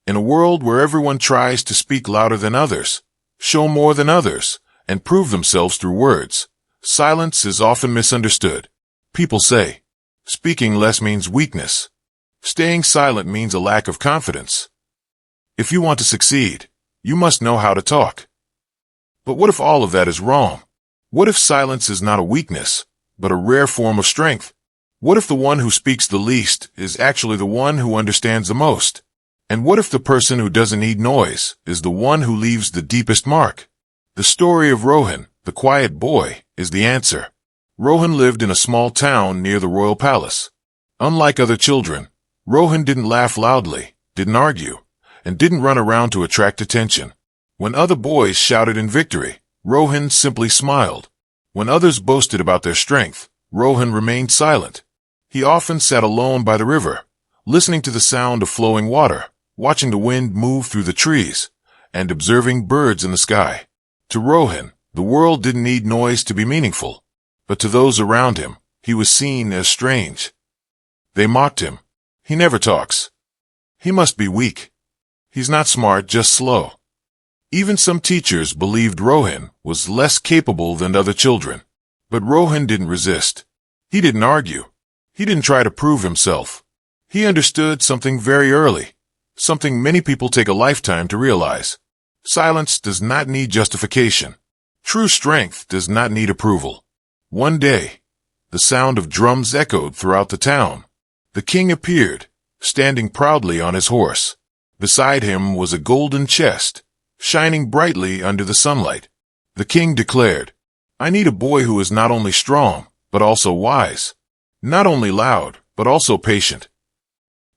In a world where everyone tries to speak louder than others, show more than others, and prove themselves through words, silence is often misunderstood. People say, speaking less means weakness. Staying silent means a lack of confidence. If you want to succeed, you must know how to talk. But what if all of that is wrong? What if silence is not a weakness, but a rare form of strength? What if the one who speaks the least is actually the one who understands the most? And what if the person who doesn't need noise is the one who leaves the deepest mark? The story of Rohan, the quiet boy, is the answer. Rohan lived in a small town near the royal palace. Unlike other children, Rohan didn't laugh loudly, didn't argue, and didn't run around to attract attention. When other boys shouted in victory, Rohan simply smiled. When others boasted about their strength, Rohan remained silent. He often sat alone by the river, listening to the sound of flowing water, watching the wind move through the trees, and observing birds in the sky. To Rohan, the world didn't need noise to be meaningful, but to those around him, he was seen as strange. They mocked him. He never talks. He must be weak. He's not smart, just slow. Even some teachers believed Rohan was less capable than other children. But Rohan didn't resist. He didn't argue. He didn't try to prove himself. He understood something very early, something many people take a lifetime to realize. Silence does not need justification. True strength does not need approval. One day, the sound of drums echoed throughout the town. The king appeared, standing proudly on his horse. Beside him was a golden chest, shining brightly under the sunlight. The king declared, "I need a boy who is not only strong, but also wise. Not only loud, but also patient."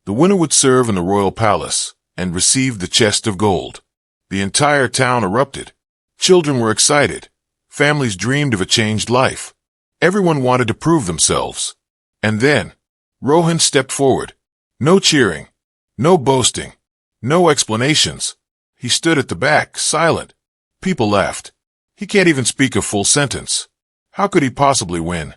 The winner would serve in the royal palace and receive the chest of gold. The entire town erupted. Children were excited. Families dreamed of a changed life. Everyone wanted to prove themselves. And then, Rohan stepped forward. No cheering, no boasting, no explanations. He stood at the back, silent. People laughed. He can't even speak a full sentence. How could he possibly win?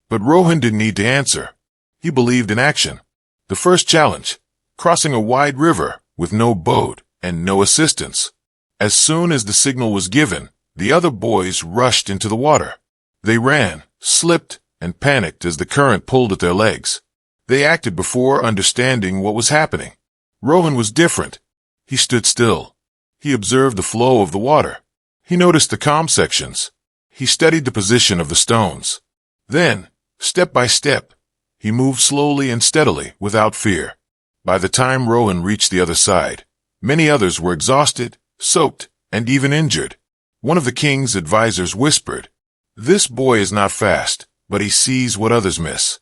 But Rohan didn't need to answer. He believed in action. The first challenge, crossing a wide river with no boat and no assistance. As soon as the signal was given, the other boys rushed into the water. They ran, slipped, and panicked as the current pulled at their legs. They acted before understanding what was happening. Rohan was different. He stood still. He observed the flow of the water. He noticed the calm sections. He studied the position of the stones. Then, step by step, he moved slowly and steadily without fear. By the time Rohan reached the other side, many others were exhausted, soaked, and even injured. One of the king's advisors whispered, "This boy is not fast, but he sees what others miss."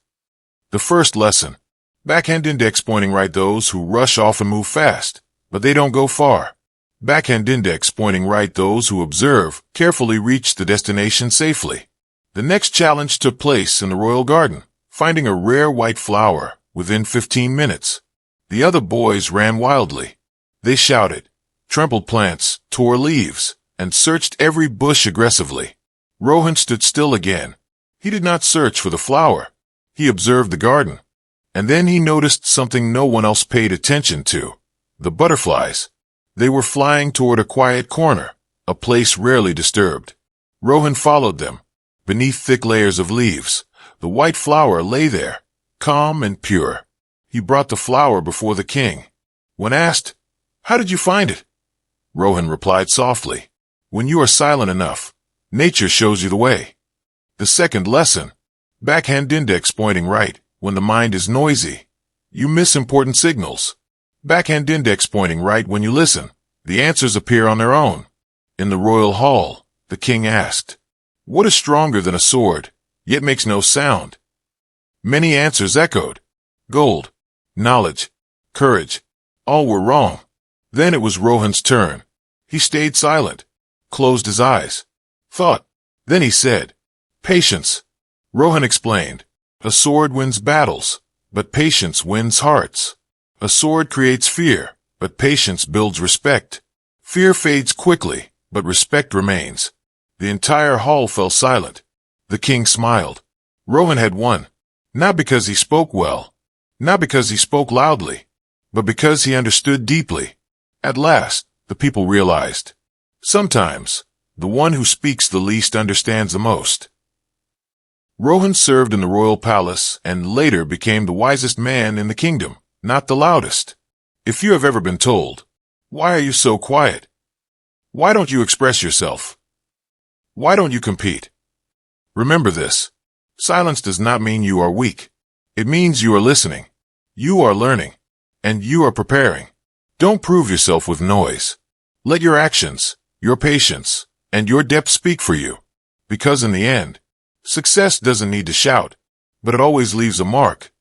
The first lesson. Backhand index pointing right. Those who rush often move fast, but they don't go far. Backhand index pointing right. Those who observe carefully reach the destination safely. The next challenge took place in the royal garden, finding a rare white flower within 15 minutes. The other boys ran wildly. They shouted, trampled plants, tore leaves, and searched every bush aggressively. Rohan stood still again. He did not search for the flower. He observed the garden. And then he noticed something no one else paid attention to. The butterflies. They were flying toward a quiet corner, a place rarely disturbed. Rohan followed them. Beneath thick layers of leaves, the white flower lay there, calm and pure. He brought the flower before the king. When asked, "How did you find it?" Rohan replied softly, "When you are silent enough, nature shows you the way." The second lesson. Backhand index pointing right. When the mind is noisy, you miss important signals. Backhand index pointing right. When you listen, the answers appear on their own. In the royal hall, the king asked, "What is stronger than a sword, yet makes no sound?" Many answers echoed. Gold, knowledge, courage, all were wrong. Then it was Rohan's turn. He stayed silent, closed his eyes, thought. Then he said, "Patience." Rohan explained, "A sword wins battles, but patience wins hearts. A sword creates fear, but patience builds respect. Fear fades quickly, but respect remains." The entire hall fell silent. The king smiled. Rohan had won, not because he spoke well, not because he spoke loudly, but because he understood deeply. At last, the people realized. Sometimes, the one who speaks the least understands the most. Rohan served in the royal palace and later became the wisest man in the kingdom, not the loudest. If you have ever been told, "Why are you so quiet? Why don't you express yourself? Why don't you compete?" Remember this. Silence does not mean you are weak. It means you are listening. You are learning. And you are preparing. Don't prove yourself with noise. Let your actions, your patience, and your depth speak for you. Because in the end, success doesn't need to shout, but it always leaves a mark.